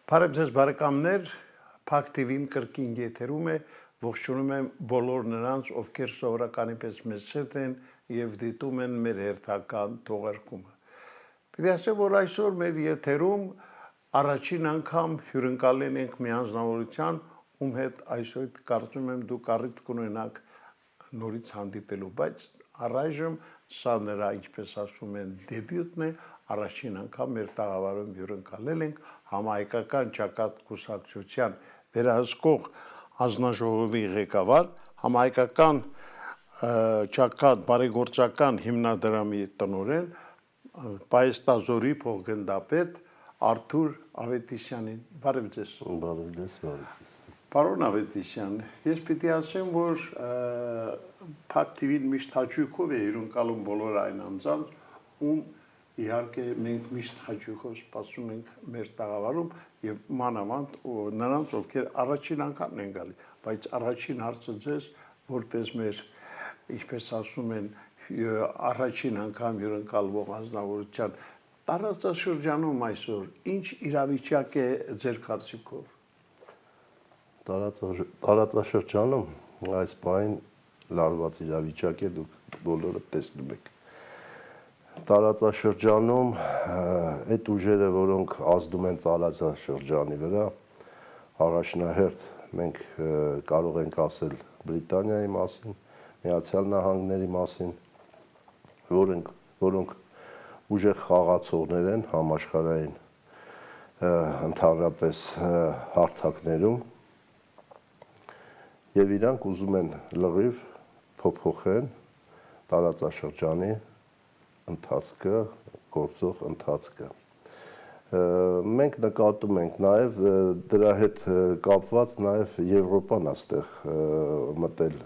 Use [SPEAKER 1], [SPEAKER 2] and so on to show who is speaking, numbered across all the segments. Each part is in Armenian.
[SPEAKER 1] Բարև ձեզ բարեկամներ, Փակ TV-ին կրկին եթերում է, ողջունում եմ բոլոր նրանց, ովքեր սովորականի պես մեզ հետ են եւ դիտում են մեր հերթական թողարկումը։ Պետք է ասեմ, որ այսօր մեր եթերում առաջին անգամ հյուրընկալել ենք մի անձնավորության, ում հետ այսօր կարծում եմ դուք առիթ կունենաք նորից հանդիպելու, բայց առայժմ սա նրա, ինչպես ասում են, դեբյուտն է, առաջին անգամ մեր տաղավարում հյուրընկալել ենք համահայկական ճակատ կուսակցության վերահսկող հանձնաժողովի ղեկավար, համահայկական ճակատ բարեգործական հիմնադրամի տնօրեն, Պայեստազորի փոխգնդապետ Արթուր Ավետիսյանին։ Բարև ձեզ։
[SPEAKER 2] Բարև ձեզ, բարև ձեզ։
[SPEAKER 1] Պարոն Ավետիսյան, ես պիտի ասեմ, որ Փակ TV-ն միշտ հաճույքով է հյուրընկալում բոլոր այն անձանց, ում իհարկե մենք միշտ հաճույքով սպասում ենք մեր տաղավարում եւ մանավանդ նրանց, ովքեր առաջին անգամն են գալի, բայց առաջին հարցը ձեզ որպես մեր, ինչպես ասում են, առաջին անգամ հյուրընկալվող անձնավորության տարածաշրջանում այսօր ինչ իրավիճակ է ձեր կարծիքով։
[SPEAKER 2] Տարածաշրջանում այս բան լարված իրավիճակ է, դուք բոլորը տեսնում եք։ Տարածաշրջանում այդ ուժերը, որոնք ազդում են տարածաշրջանի վրա, առաջնահերթ մենք կարող ենք ասել Բրիտանիայի մասին, Միացյալ Նահանգների մասին, որոնք ուժեղ խաղացողներ են համաշխարհային ընդհանրապես հարթակներում եւ իրանք ուզում են լրիվ փոփոխեն տարածաշրջանի ընթացքը, գործող ընթացքը։ Մենք նկատում ենք նաև դրա հետ կապված նաև Եվրոպան այստեղ մտել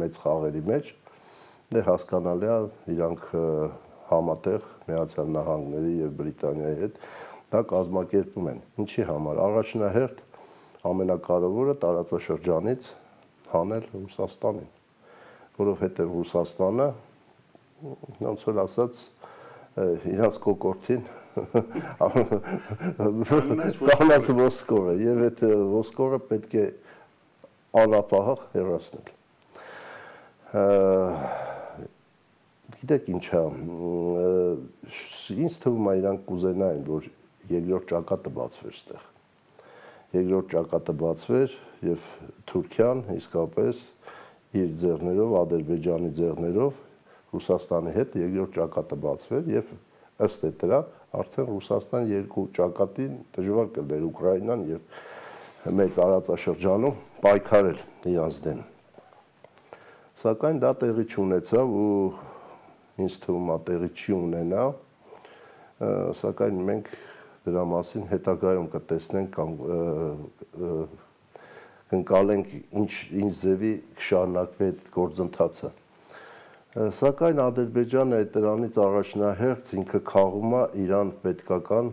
[SPEAKER 2] մեծ խաղերի մեջ, դե հասկանալի է իրանք համատեղ Միացյալ Նահանգների եւ Բրիտանիայի հետ դա կազմակերպում են։ Ինչի համար։ Առաջնահերթ ամենակարևորը տարածաշրջանից հանել Ռուսաստանին, որովհետեւ Ռուսաստանը ոնց որ ասած իրանց կոկորտին կանած ոսկոր է եւ այդ ոսկորը պետք է անապահ հեռացնել։ Գիտեք ինչ է, ինձ թվում է իրանք կուզենային, որ երկրորդ ճակատը բացվեր այստեղ։ Երկրորդ ճակատը բացվեր եւ Թուրքիան իսկապես իր ձեռներով, Ադրբեջանի ձեռներով Ռուսաստանի հետ երկրորդ ճակատը բացվեր եւ ըստ դրա արդեն Ռուսաստան երկու ճակատին դժվար կլներ Ուկրաինան եւ մեր տարածաշրջանում պայքարել իրանց դեմ։ Սակայն դա տեղի չունեցավ ու ինձ թվում է տեղի չի ունենա, սակայն մենք դրա մասին հետագայում կտեսնենք կամ կընկալենք ինչ ձևի կշարունակվի այդ գործընթացը։ Սակայն Ադրբեջանը այդ դրանից առաջնահերթ ինքը խաղում է իրան պետքական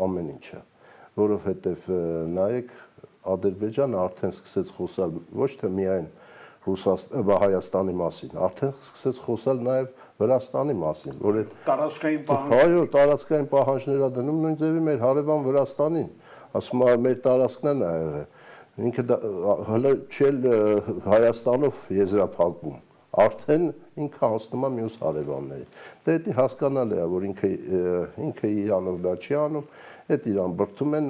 [SPEAKER 2] ամեն ինչը, որովհետև նայեք Ադրբեջանը արդեն սկսեց խոսալ ոչ թե միայն Հայաստանի մասին, արդեն սկսեց խոսալ նաև Վրաստանի մասին, որ այդ
[SPEAKER 1] տարածքային պահանջ,
[SPEAKER 2] այո, տարածքային պահանջներ դնում նույն ձևի մեր հարևան Վրաստանին, ասում է մեր տարածքներն ա եղել, ինքը հələ չել Հայաստանով եզրափակվում, արդեն ինքը հասնում է մյուս հարևաններին։ Դե դա հասկանալի է, որ ինքը Իրանով դա չի անում, այդ իրան բրդում են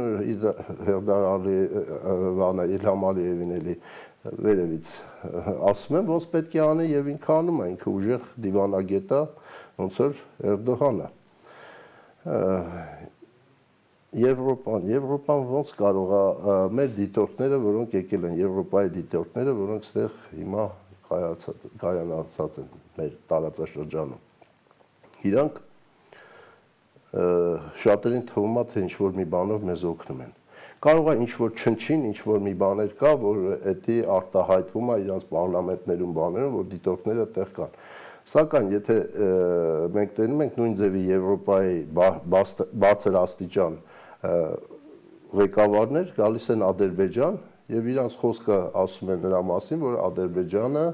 [SPEAKER 2] Իլհամ Ալիևին էլի վերևից ասում են, ոնց պետք է անի եւ ինքը անում է, ինքը ուժեղ դիվանագետ է, ոնց որ Էրդողանը։ Եվրոպան ոնց կարող է մեր դիտորդները, որոնք եկել են Եվրոպայի դիտորդները, որոնք ստեղ հիմա կայանացած են մեր տարածաշրջանում։ Իրանք շատերին թվում է, թե ինչ-որ մի բանով մեզ օգնում են։ Կարող է ինչ-որ չնչին, ինչ-որ մի բաներ կա, որ էդի արտահայտվում է իրանց պարլամենտներում բաներում, որ դիտորդները տեղ կան։ Սակայն եթե մենք տենում ենք նույն ձևի Եվրոպայի բարձր աստիճան ղեկավարներ գալիս են Ադրբեջան եւ իրանց խոսքը ասում են նրա մասին, որ Ադրբեջանը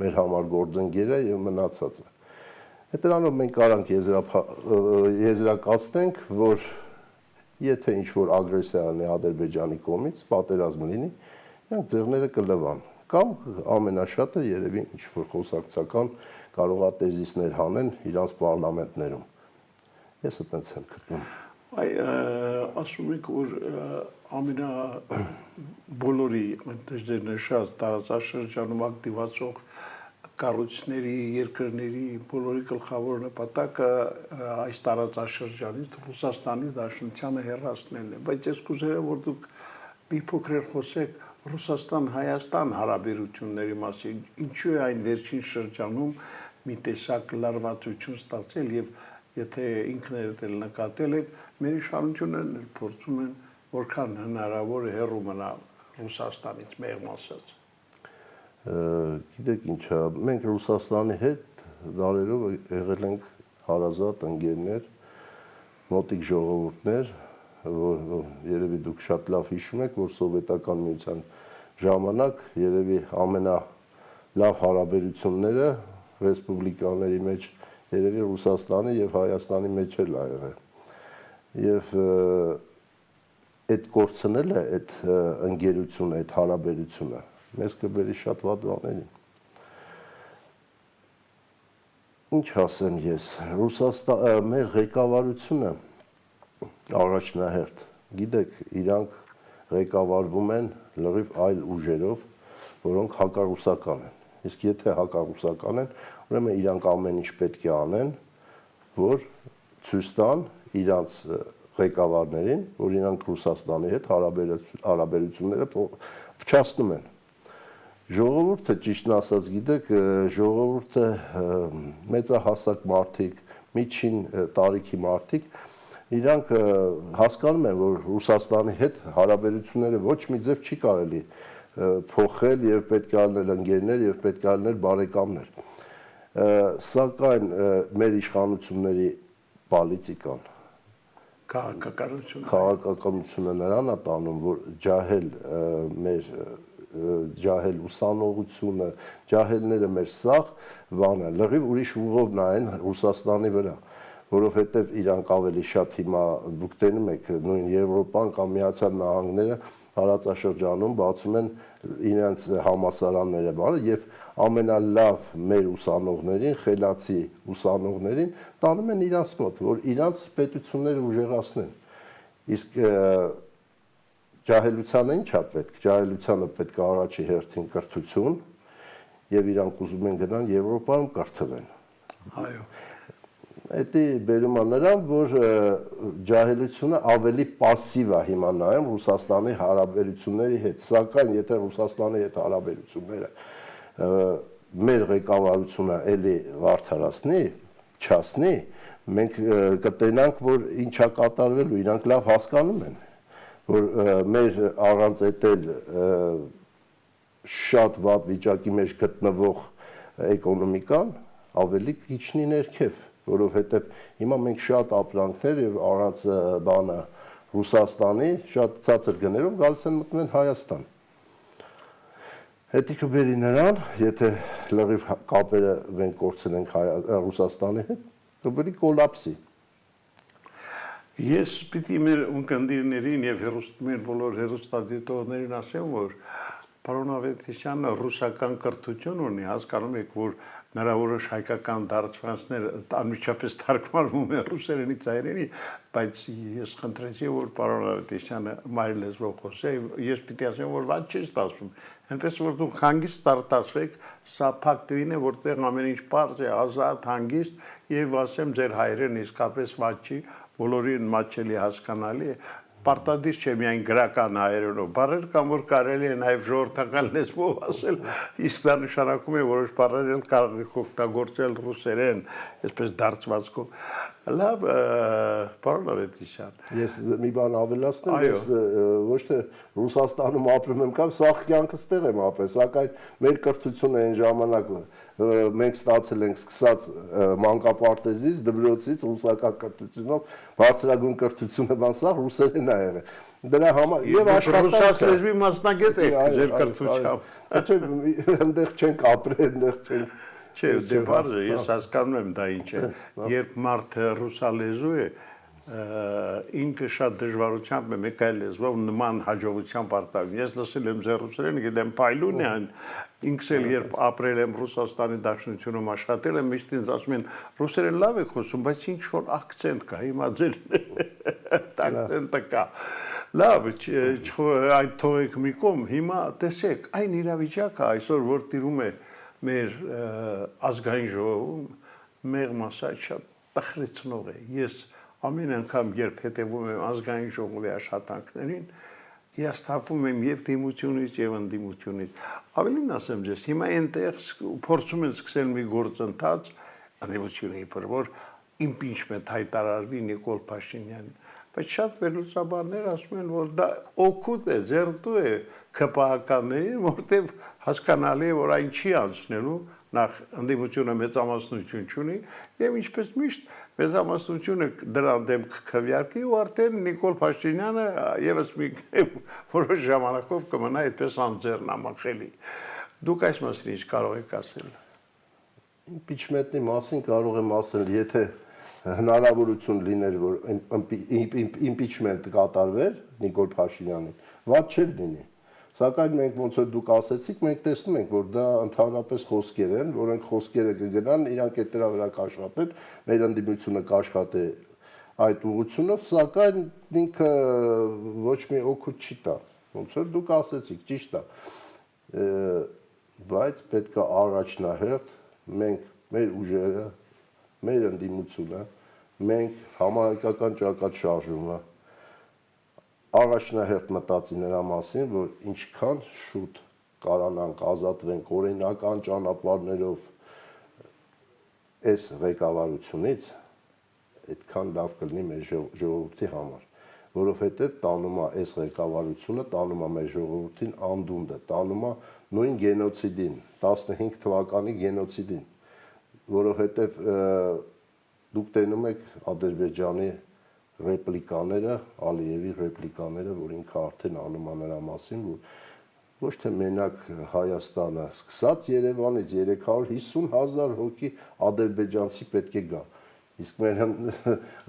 [SPEAKER 2] մեր համար գործընկեր է եւ մնացածը։ Դրանով մենք կարանք եզրակացնենք, որ Եթե ինչ-որ ագրեսիա անի Ադրբեջանի կողմից, պատերազմ լինի, իրանք ձեռները կլվան։ Կամ ամենաշատը երևի ինչ-որ խոսակցական կարողա տեզիսներ հանեն իրանց պարլամենտներում։ Ես այդպես եմ գտնում։
[SPEAKER 1] Այ ասում եք, որ բոլորի այնտեղ դեր նշած տարածաշրջանում ակտիվացող կառույցների, երկրների բոլորի գլխավոր նպատակը այս տարածաշրջանից Ռուսաստանի Դաշնությանը հեռացնելն է, բայց ես կուզեի, որ դուք մի փոքր խոսեք Ռուսաստան-Հայաստան հարաբերությունների մասին, ինչու է այն վերջին շրջանում մի տեսակ լարվածություն ստացել եւ եթե ինքներդ էլ նկատել եք, մեր իշխանություններն էլ փորձում են որքան հնարավոր է հեռու մնալ Ռուսաստանից, մեղմ ասած։
[SPEAKER 2] Գիտեք ինչա, մենք Ռուսաստանի հետ դարերով եղել ենք հարազատ ընկերներ, մոտիկ ժողովուրդներ, որ երևի դուք շատ լավ հիշում եք, որ սովետական միության ժամանակ երևի ամենալավ հարաբերությունները ռեսպուբլիկաների մեջ երևի Ռուսաստանի եւ Հայաստանի մեջ էլ ա եղել։ Եվ այդ կորցնելը, այդ ընկերությունը, այդ հարաբերությունը մեզ կբերի շատ վատ բաների։ Ինչ ասեմ ես, մեր ղեկավարությունը առաջնահերթ, գիտեք, իրանք ղեկավարվում են լրիվ այլ ուժերով, որոնք հակառուսական են։ Իսկ եթե հակառուսական են, ուրեմն իրանք ամեն ինչ պետք է անեն, որ ցույց տան իրանց ղեկավարներին, որ իրանք Ռուսաստանի հետ հարաբերությունները փչացնում են։ Ժողովուրդը, ճիշտն ասած, գիտեք, ժողովուրդը մեծահասակ մարդիկ, միջին տարիքի մարդիկ, իրանք հասկանում են, որ Ռուսաստանի հետ հարաբերությունները ոչ մի ձև չի կարելի փոխել եւ պետք է լինել ընկերներ եւ պետք է լինել բարեկամներ։ Սակայն մեր իշխանությունների պոլիտիկան քաղաքականությունը նրան է տանում, որ ջահել ուսանողությունը, ջահելները մեր սաղ բանը լրիվ ուրիշ ուղով նայեն Ռուսաստանի վրա, որովհետև իրանք ավելի շատ հիմա դուք տենում եք նույն Եվրոպան կամ Միացյալ Նահանգները տարածաշրջանում բացում են իրենց համալսարանները բանը եւ ամենալավ մեր ուսանողներին, խելացի ուսանողներին տանում են իրանց մոտ, որ իրանց պետությունները ուժեղացնեն։ Իսկ ջահելությանը ի՞նչ է պետք։ Ջահելությանը պետք է առաջի հերթին կրթություն եւ իրանք ուզում են գնան Եվրոպայում կրթվեն։
[SPEAKER 1] Այո։
[SPEAKER 2] Դա բերում է նրան, որ ջահելությունը ավելի пассив է հիմա նայում Ռուսաստանի հարաբերությունների հետ, սակայն եթե Ռուսաստանի հետ հարաբերությունները մեր ղեկավարությունը էլի վարդարացնի, չասնի, մենք կտենանք, որ ինչա կատարվելու, իրանք լավ հասկանում են, որ մեր առանց էտել շատ վատ վիճակի մեջ գտնվող էկոնոմիկան ավելի քիչնի ներքև, որովհետև հիմա մենք շատ ապրանքներ եւ առանց բանը Ռուսաստանի շատ ցածր գներով գալիս են մտնում են Հայաստան։ Հետո կբերի նրան, եթե լրիվ կապերը մենք կորցնենք Ռուսաստանի հետ, կբերի կոլապսի։
[SPEAKER 1] Ես պիտի մեր ունկնդիրներին եւ մեր բոլոր հեռուստադիտողներին ասեմ, որ պարոն Ավետիսյանը ռուսական կրթություն ունի, հասկանում եք, որ նրա որոշ հայկական դարձվածներ անմիջապես թարգմանվում են ռուսերենից հայերենի, բայց ես խնդրեցի, որ պարոն Ավետիսյանը մայր լեզվով խոսե, ես պիտի ասեմ, որ ված չի ստացվում։ Այնպես որ դուք հանգիստ արտասվեք, սա փակ տվին է, որտեղ ամեն ինչ պարզ է, ազատ, հանգիստ եւ ասեմ ձեր հայրեն իսկապես ված չի, բոլորին մաչելի հասկանալի է, պարտադիր չէ միայն գրական հայերենով, բառեր կամ որ կարելի է նաև ժողովրդական լեզվով ասել, իսկ դա նշանակում է որոշ բառեր էլ կարող եք օգտագործել ռուսերեն, այսպես դարձվածքով։ Լավ, պարոն Ավետիսյան։
[SPEAKER 2] Ես մի բան ավելացնեմ, ես ոչ թե Ռուսաստանում ապրում եմ կամ սաղ կյանքս տեղ եմ ապրել, սակայն մեր կրթությունը այն ժամանակ մենք ստացել ենք սկսած մանկապարտեզից, դպրոցից, ռուսական կրթությունով, բարձրագույն կրթությունը բանսա ռուսերեն ա եղել։ Դրա համար եւ
[SPEAKER 1] աշխատանքը լեզվի մասնագետ եք ձեր կրթությամբ։
[SPEAKER 2] Չէ, այնտեղ չենք ապրել, այնտեղ չենք։
[SPEAKER 1] Չէ, դե բարձր, ես հասկանում եմ դա ինչ է։ Երբ մարդը ռուսալեզու է, ինքը շատ դժվարությամբ է մեկ այլ լեզվով նման հաջողությամբ արտահայտում։ Ես լսել եմ ձեր ռուսերեն, գիտեմ փայլուն է այն, ինքս էլ երբ ապրել եմ Ռուսաստանի Դաշնությունում աշխատել եմ, միշտ ինձ ասում են ռուսերեն լավ եք խոսում, բայց ինչ որ ակցենտ կա, հիմա ձեր ակցենտը կա։ Լավ, այդ թողեք մի կողմ, հիմա տեսեք, այն իրավիճակը այսօր որ տիրում է մեր ազգային ժողովում, մեղմ ասած շատ տխրեցնող է։ Ես ամեն անգամ երբ հետևում եմ ազգային ժողովի աշխատանքներին, հիասթափվում եմ եւ դիմությունից եւ ընդդիմությունից։ Ավելին ասեմ ձեզ, հիմա այնտեղ փորձում են սկսել մի գործընթաց ընդդիմությունների પર, որ իմպիչմենտ հայտարարվի Նիկոլ Փաշինյանին, բայց շատ վերլուծաբաններ ասում են, որ դա օգուտ է, ձեռնտու է ԿՊՀ-ականներին, որտեղ հասկանալի է, որ այն չի անցնելու, նախ ընդդիմությունը մեծամասնություն չունի եւ ինչպես միշտ մեծամասնությունը դրան դեմ կքվեարկի ու արդեն Նիկոլ Փաշինյանը եւս մի որոշ ժամանակով կմնա այդպես անձեռնամխելի։ Դուք այս մասին ինչ կարող եք ասել։
[SPEAKER 2] Իմպիչմենտի մասին կարող եմ ասել, եթե հնարավորություն լիներ, որ իմպիչմենտ կատարվեր Նիկոլ Փաշինյանին, ված չէր լինի։ Սակայն մենք ոնց որ դուք ասեցիք, մենք տեսնում ենք, որ դա ընդհանրապես խոսքեր են, որոնք խոսքերը կգնան, իրանք այդ դրա վրա կաշխատեն, մեր ընդդիմությունը կաշխատի այդ ուղղությունով, սակայն ինքը ոչ մի օգուտ չի տա։ Ոնց որ դուք ասեցիք, ճիշտ է։ Բայց պետք է առաջնահերթ մենք մեր ուժերը, մեր ընդդիմությունը, մենք համահայկական ճակատշարժումը առաջնահերթ մտածի նրա մասին, որ ինչքան շուտ կարողանանք ազատվենք օրինական ճանապարհներով այս ղեկավարությունից, այդքան լավ կլինի մեր ժողովրդի համար, որովհետև տանում է այս ղեկավարությունը, տանում է մեր ժողովրդին անդունդը, տանում է նույն գենոցիդին, 15 թվականի գենոցիդին, որովհետև դուք տենում եք Ադրբեջանի ռեպլիկաները, Ալիևի ռեպլիկաները, որ ինքը արդեն անում է նրա մասին, որ ոչ թե մենակ Հայաստանը, սկսած Երևանից 350,000 հոգի ադրբեջանցի պետք է գա։ Իսկ մեր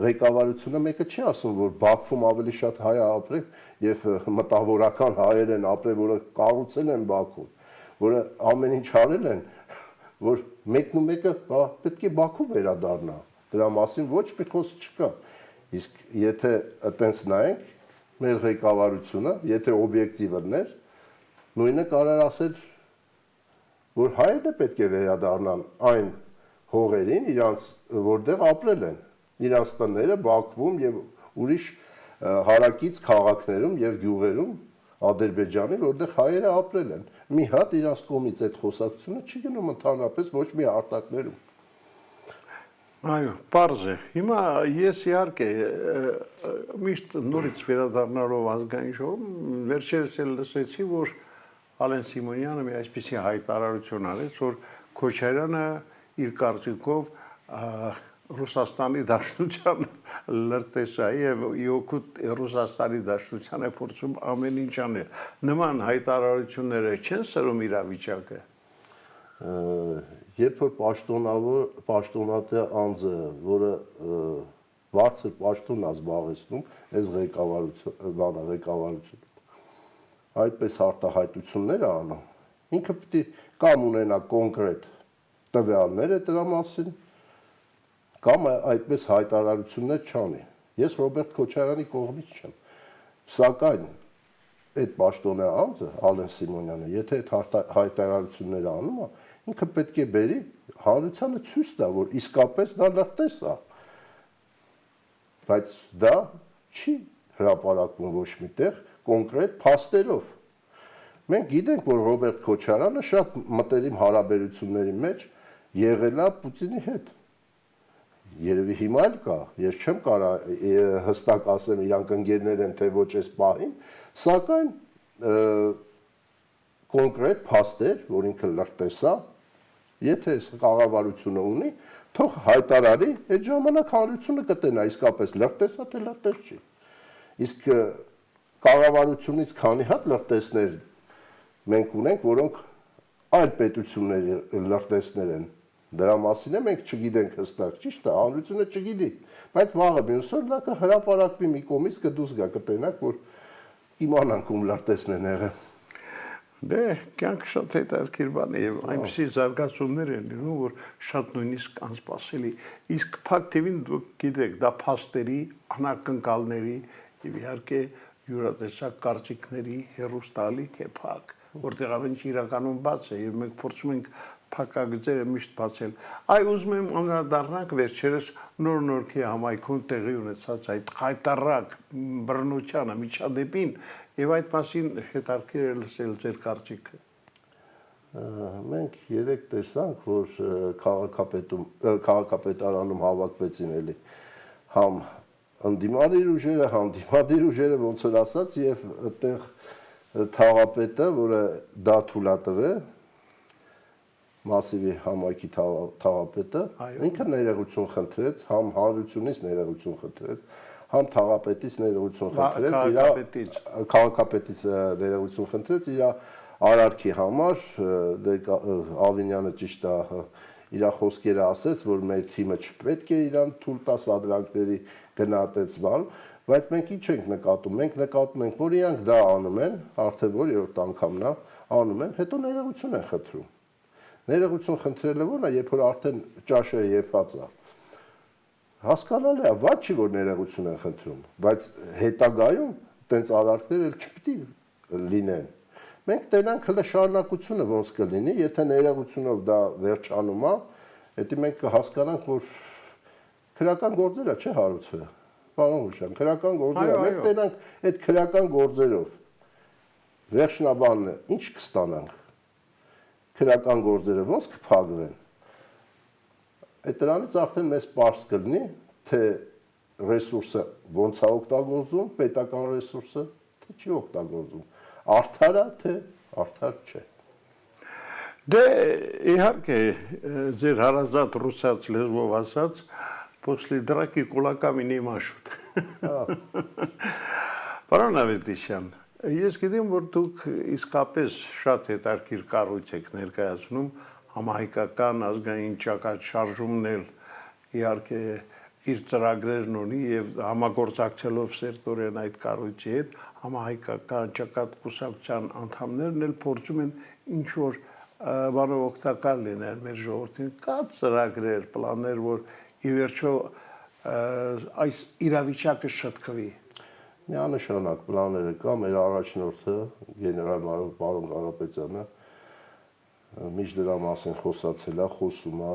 [SPEAKER 2] ղեկավարությունը մեկը չի ասում, որ Բաքվում ավելի շատ հայ ապրեք եւ մտավորական հայեր են ապրել, որը կառուցել են Բաքուն, որը ամեն ինչ արել են, որ մեկն ու մեկը պետք է Բաքու վերադառնա։ Դրա մասին ոչ մի խոսք չկա։ Իսկ եթե այտենց նայենք մեր ղեկավարությունը, եթե օբյեկտիվ լիներ, նույնը կարար ասել, որ հայերն է պետք է վերադառնան այն հողերին, իրանց որտեղ ապրել են, իրանց տները Բաքվում եւ ուրիշ հարակից քաղաքներում եւ գյուղերում Ադրբեջանի, որտեղ հայերը ապրել են։ Մի հատ իրանց կողմից այդ խոսակցությունը չի գնում ընդհանրապես ոչ մի արտակներում։
[SPEAKER 1] Այո, պարզ է։ Հիմա ես իհարկե միշտ նորից վերադառնալով ազգային ժողով, վերջերս էլ լսեցի, որ Ալեն Սիմոնյանը մի այսպիսի հայտարարություն արեց, որ Քոչարյանը իր կարծիքով Ռուսաստանի Դաշնության լրտեսա եւ իօգուտ Ռուսաստանի Դաշնությանը փորձում ամեն ինչ անել։ Նման հայտարարությունները չեն սրում իրավիճակը։
[SPEAKER 2] Երբ որ պաշտոնատը անձը, որը բարձր պաշտոն է զբաղեցնում, այս ղեկավարությունը, այդպես արտահայտություններ անում, ինքը պետք է կամ ունենա կոնկրետ տվյալներ դրա մասին, կամ այդպես հայտարարություններ չանի։ Ես Ռոբերտ Քոչարյանի կողմից չեմ, սակայն այդ պաշտոնյա անձը, Ալեն Սիմոնյանը, եթե այդ հայտարարությունները անում է, ինքը պետք է բերի հանրությանը ցույց տա, որ իսկապես դա լրտես է, բայց դա չի հրապարակվում ոչ միտեղ կոնկրետ փաստերով։ Մենք գիտենք, որ Ռոբերտ Քոչարյանը շատ մտերիմ հարաբերությունների մեջ եղել է Պուտինի հետ։ Երևի հիմա էլ կա, ես չեմ կարող հստակ ասեմ իրանք ընկերներ են, թե ոչ այս պահին, սակայն կոնկրետ փաստեր, որ ինքը լրտես է, եթե այս կառավարությունը ունի, թող հայտարարի, այդ ժամանակ հանրությունը կտենա իսկապես լրտես է, թե լրտես չի։ Իսկ կառավարությունից քանի հատ լրտեսներ մենք ունենք, որոնք այլ պետությունների լրտեսներ են, Դրա մասին է մենք չգիտենք հստակ, ճիշտ է, հանրությունը չգիտի, բայց վաղը մյուս օր դա կհրապարակվի մի կողմից կդուրս գա, կտենակ, որ իմանանք ում լար տեսնեն եղել։
[SPEAKER 1] Դե կյանքը շատ հետաքրքիր բան է եւ այնպեսի զարգացումներ են լինում, որ շատ նույնիսկ անսպասելի։ Իսկ փակ TV-ն դուք գիտեք, դա փաստերի, անակնկալների եւ իհարկե յուրատեսակ կարծիքների հերոստալիք է փակ, որտեղ ամեն ինչ իրականում բաց է եւ մենք փորձում ենք փակագծերը միշտ բացել։ Այ ուզում եմ անդրադառնանք վերջերս նոր-նորքի համայնքում տեղի ունեցած այդ խայտառակ բռնությանը, միջադեպին եւ այդ մասին հետաքրքիր է լսել ձեր կարծիքը։
[SPEAKER 2] Մենք երեք տեսանք, որ քաղաքապետարանում հավաքվեցին էլի համ ընդդիմադիր ուժերը, համ դիմադիր ուժերը, ոնց որ ասած, եւ այդտեղ թաղապետը, որը դա թույլատվե Մասիվի համայնքի թաղապետը, ինքը ներողություն խնդրեց, համ հանրությունից ներողություն խնդրեց, համ թաղապետից ներողություն խնդրեց, քաղաքապետից ներողություն խնդրեց իր արարքի համար, Ավինյանը ճիշտ է իր խոսքերը ասեց, որ մեր թիմը չպետք է իրան թույլ տա սադրանքների գնահատեց բան, բայց մենք ինչ ենք նկատում, մենք նկատում ենք, որ իրանք դա անում են, արդեն որերորդ անգամն է անում են, հետո ներողություն են խնդրում։ Ներողություն խնդրելը ո՞րն է, երբ որ արդեն ճաշը եփած է։ Հասկանալի է, ված չի որ ներողություն են խնդրում, բայց հետագայում տենց արարքներ էլ չպիտի լինեն։ Մենք տենանք հələ շարունակությունը ոնց կլինի, եթե ներողությունով դա վերջանում է, հետո մենք կհասկանանք, որ քրական գործեր է, չէ՞ հարուցվել։ Պարոն Հուշյան, քրական գործեր է, մենք տենանք այդ քրական գործերով վերջնաբանն է, ինչ կստանանք։ Քրական գործերը ոնց կփակվեն։ Այդ դրանից արդեն մեզ պարզ կլինի, թե ռեսուրսը ոնց է օգտագործում, պետական ռեսուրսը, թե չի օգտագործում։ Արդար է, թե արդար չէ։
[SPEAKER 1] Դե իհարկե ձեր հարազատ ռուսաց լեզվով ասած, после драки кулаками не машут։ Պարոն Ավետիսյան, ես գիտեմ, որ դուք իսկապես շատ հետաքրքիր կառույց եք ներկայացնում, համահայկական ազգային ճակատշարժումն էլ իհարկե իր ծրագրերն ունի եւ համագործակցելով սերտորեն այդ կառույցի հետ, համահայկական ճակատկուսակցության անդամներն էլ փորձում են ինչ որ բանով օգտակար լինել մեր ժողովրդին։ Կա ծրագրեր, պլաններ, որ ի վերջո այս իրավիճակը շտկվի։
[SPEAKER 2] Միանշանակ պլանները կա, մեր առաջնորդը գեներալ-մայոր պարոն Կարապետյանը միշտ դրա մասին խոսացել է, խոսում է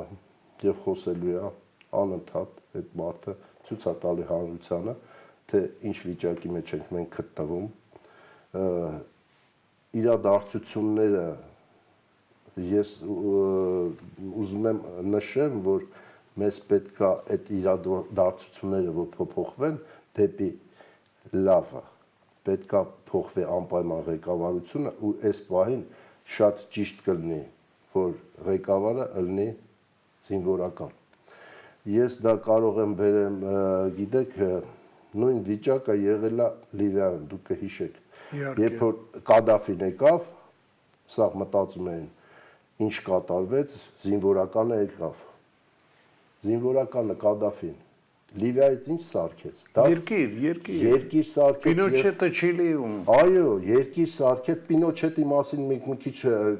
[SPEAKER 2] եւ խոսելու է անընդհատ այդ մարդը ցույց է տալի հանրությանը, թե ինչ վիճակի մեջ ենք մենք գտնվում։ Իրադարձությունները ես ուզում եմ նշեմ, որ մեզ պետք է այդ իրադարձությունները որ փոփոխվեն դեպի լավը, պետք է փոխվի անպայման ղեկավարությունը ու այս պահին շատ ճիշտ կլինի, որ ղեկավարը լինի զինվորական։ Ես դա կարող եմ բերեմ, գիտեք, նույն վիճակը եղել է Լիբիայում, դուք կհիշեք։ Երբ որ Կադաֆին եկավ, սա մտածում էին, ինչ կատարվեց, զինվորականը եկավ։ Զինվորականը Կադաֆին Լիբիայից ինչ սարքեց։ Երկիր սարքեց։
[SPEAKER 1] Պինոչետը Չիլիում։
[SPEAKER 2] Այո, երկիր սարքեց, Պինոչետի մասին մի քիչ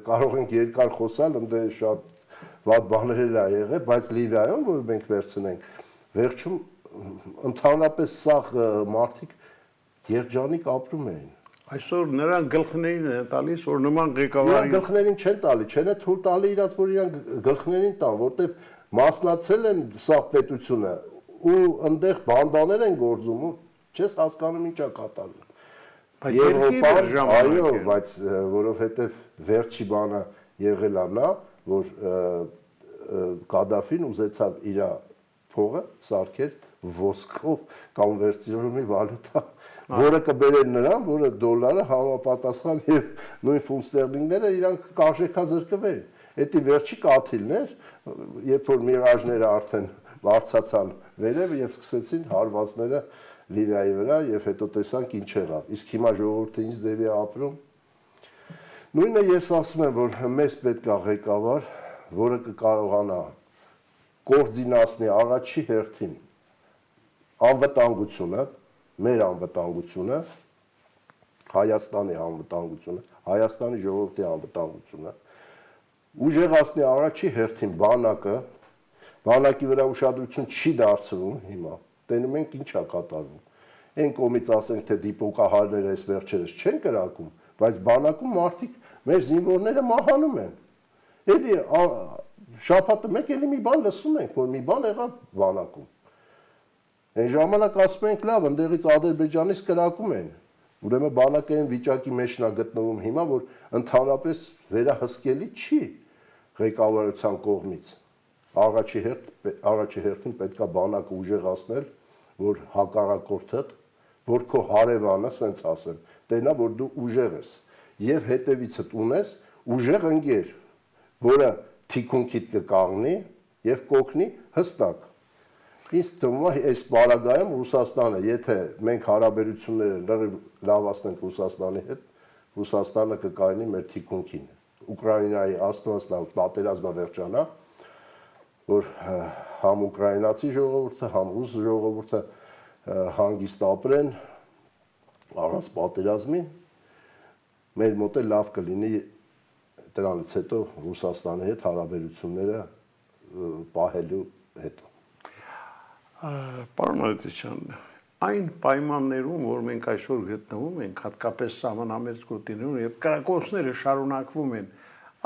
[SPEAKER 2] կարող ենք երկար խոսալ, ընդ շատ վատ բաներ էլ ա եղել, բայց Լիբիայում որ մենք վերցնենք, վերջում ընդհանրապես սաղ մարդիկ երջանիկ ապրում էին։
[SPEAKER 1] Այսօր նրանք գլխներին են տալիս, որ նման ղեկավարի
[SPEAKER 2] գլխներին չեն տալի, չեն թույլ տալի իրաց, որ իրանք գլխներին տան, որտեղ մասնացել են սաղ պետությունը ու այնտեղ բանդաներ են գործում ու չես հասկանում ինչա կատարվում։ Եվրոպան, այո, բայց որովհետև վերջի բանը եղել է նա, որ Կադաֆին ուզեցավ իր փողը սարքեր ոսկով կոնվերտիրումի վալյուտա, որը կբերեր նրան, որը դոլարը համապատասխան եւ նույն ֆունտ ստերլինգները իրանք կարժեքազրկվեն։ Դա վերջի կաթիլն էր, երբ որ միրաժները արդեն բարձացան վերև եւ սկսեցին հարվածները Լիբիայի վրա եւ հետո տեսանք ինչ եղավ։ Իսկ հիմա ժողովուրդը ինչ ձևի է ապրում։ Նույնը ես ասում եմ, որ մեզ պետք է ղեկավար, որը կկարողանա կորձինացնի առաջի հերթին անվտանգությունը, մեր անվտանգությունը, Հայաստանի անվտանգությունը, Հայաստանի ժողովրդի անվտանգությունը, ուժեղացնի առաջի հերթին բանակը, բանակի վրա ուշադրություն չի դարձվում հիմա, տենում ենք ինչա կատարվում, այն կողմից ասենք, թե դիպուկահարները այս վերջերս չեն կրակում, բայց բանակում մարդիկ մեր զինվորները մահանում են, էլի շաբաթը մեկ էլի մի բան լսում ենք, որ մի բան եղավ բանակում, այն ժամանակ ասում ենք լավ, ընդեղից Ադրբեջանից կրակում են, ուրեմն բանակը այն վիճակի մեջն է գտնվում հիմա, որ ընդհանրապես վերահսկելի չի ղեկավարության կողմից, առաջի հերթին պետք է բանակը ուժեղացնել, որ հակառակորդդ, որ քո հարևանը, սենց ասեմ, տենա, որ դու ուժեղ ես և հետևիցդ ունես ուժեղ ընկեր, որը թիկունքիդ կկանգնի և կօգնի հստակ։ Ինձ թվում է այս պարագայում Ռուսաստանը, եթե մենք հարաբերությունները լավացնենք Ռուսաստանի հետ, Ռուսաստանը կկայնի մեր թիկունքին։ Ուկրաինայի աստվածնավ պատերազմը վերջանա, որ համ ուկրաինացի ժողովուրդը, համ ռուս ժողովուրդը հանգիստ ապրեն առանց պատերազմի, մեր մոտ է լավ կլինի դրանից հետո Ռուսաստանի հետ հարաբերությունները պահելու հետո։
[SPEAKER 1] Պարոն Մարտիրոսյան, այն պայմաններում, որ մենք այսօր գտնվում ենք, հատկապես սահմանամերձ գոտիներում եւ կրակոցները շարունակվում են,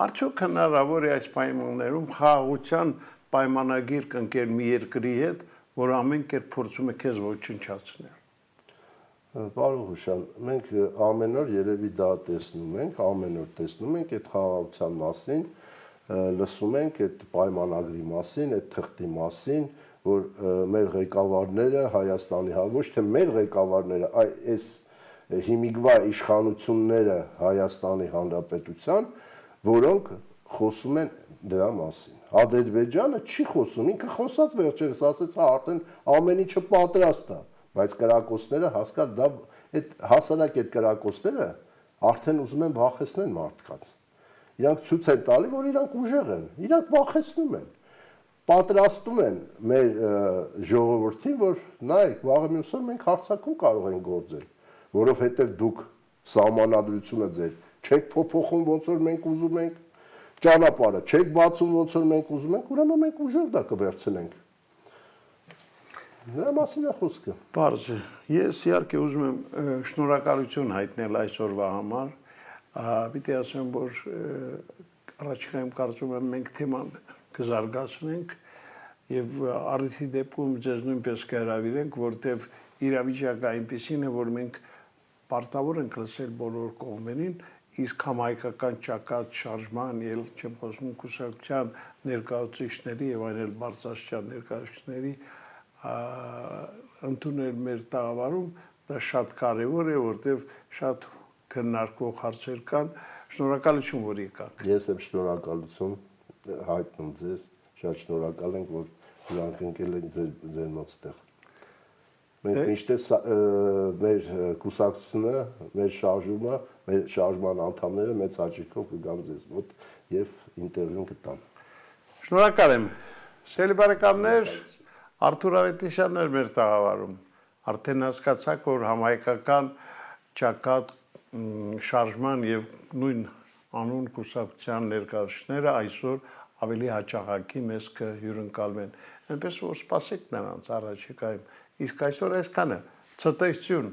[SPEAKER 1] արդյոք հնարավոր է այս պայմաններում խաղաղության պայմանագիր կնքել մի երկրի հետ, որ ամեն կերպ փորձում է քեզ ոչնչացնել։
[SPEAKER 2] Պարոն Հուշյան, մենք ամեն օր երևի դա տեսնում ենք, ամեն օր տեսնում ենք այդ խաղաղության մասին, լսում ենք այդ պայմանագրի մասին, այդ թղթի մասին, որ մեր ղեկավարները Հայաստանի, ոչ թե մեր ղեկավարները, այս հիմիկվա իշխանությունները Հայաստանի Հանրապետության, որոնք խոսում են դրա մասին։ Ադրբեջանը չի խոսում, ինքը խոսած վերջերս ասեց, արդեն ամեն ինչը պատրաստ է, բայց կրակոցները հասկա դա այդ հասարակ այդ կրակոցները արդեն ուզում են վախեցնեն մարդկանց։ Իրանք ցույց են տալի, որ իրանք ուժեղ են, իրանք վախեցնում են։ Պատրաստում են մեր ժողովրդին, որ նայեք, վաղը մյուս օր մենք հարձակում կարող ենք գործել, որովհետև դուք սահմանադրությունը ձեր չեք փոփոխում ոնց որ մենք ուզում ենք, ճանապարհը չեք բացում ոնց որ մենք ուզում ենք, ուրեմն մենք ուժով դա կվերցնենք։ Նրա մասին է խոսքը։
[SPEAKER 1] Պարզ է։ Ես իհարկե ուզում եմ շնորհակալություն հայտնել այսօրվա համար։ Պիտի ասեմ, որ առաջիկայում կարծում եմ մենք թեման կզարգացնենք եւ առիթի դեպքում ձեզ նույնպես կհրավիրենք, որտեւ իրավիճակը այնպեսին է, որ մենք պարտավոր ենք լսել բոլոր կողմերին, իսկ համահայկական ճակատ շարժման, ել չեմ խոսում կուսակցության ներկայացուցիչների եւ այլ բարձրաստիճան ներկայացուցիչների ընդունել մեր տաղավարում, դա շատ կարեւոր է, որտեւ շատ քննարկող հարցեր կան։ Շնորհակալություն, որ եկաք։
[SPEAKER 2] Ես եմ շնորհակալություն հայտնում ձեզ, շատ շնորհակալ ենք, որ նրանք ընկել են ձեր մոտ ստեղ։ Մենք միշտ մեր կուսակցությունը, մեր շարժումը, մեր շարժման անդամները մեծ հաճույքով կգան ձեզ մոտ եւ ինտերվյուն կտան։
[SPEAKER 1] Շնորհակալ եմ։ Սիրելի բարեկամներ, Արթուր Ավետիսյանն էր մեր տաղավարում։ Արդեն հասկացաք, որ համահայկական ճակատ շարժման եւ նույն անուն կուսակցության ներկայացուցիչները այսօր ավելի հաճախակի մեզ կհյուրընկալվեն։ Այնպես որ սպասեք նրանց առաջիկայում։ Իսկ այսօր այսքանը։ Ցտեսություն։